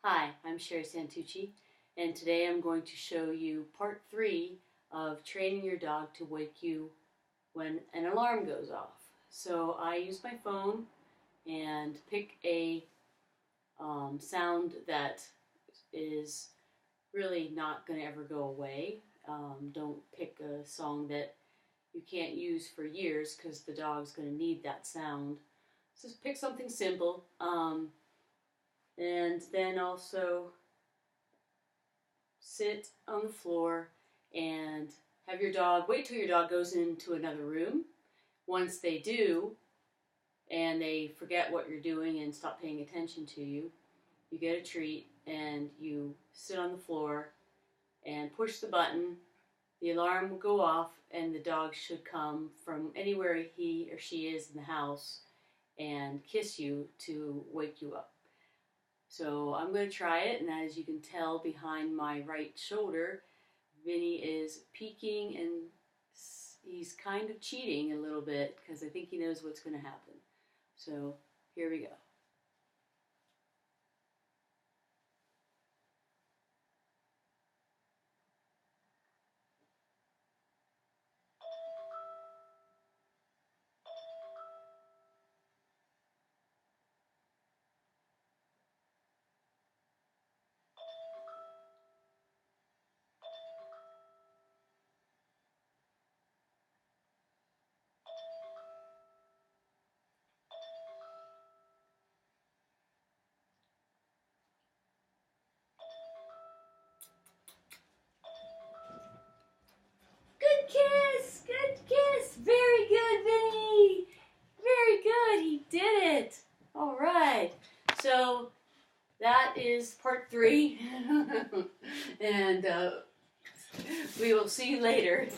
Hi, I'm Sherry Santucci, and today I'm going to show you part 3 of training your dog to wake you when an alarm goes off. So I use my phone and pick a sound that is really not going to ever go away. Don't pick a song that you can't use for years because the dog's going to need that sound. So just pick something simple. And then also sit on the floor and have your dog, wait till your dog goes into another room. Once they do, and they forget what you're doing and stop paying attention to you, you get a treat and you sit on the floor and push the button. The alarm will go off and the dog should come from anywhere he or she is in the house and kiss you to wake you up. So I'm going to try it, and as you can tell behind my right shoulder, Vinny is peeking and he's kind of cheating a little bit because I think he knows what's going to happen. So here we go. Good kiss! Good kiss! Very good, Vinny! Very good! He did it! All right. So that is part 3. And we will see you later.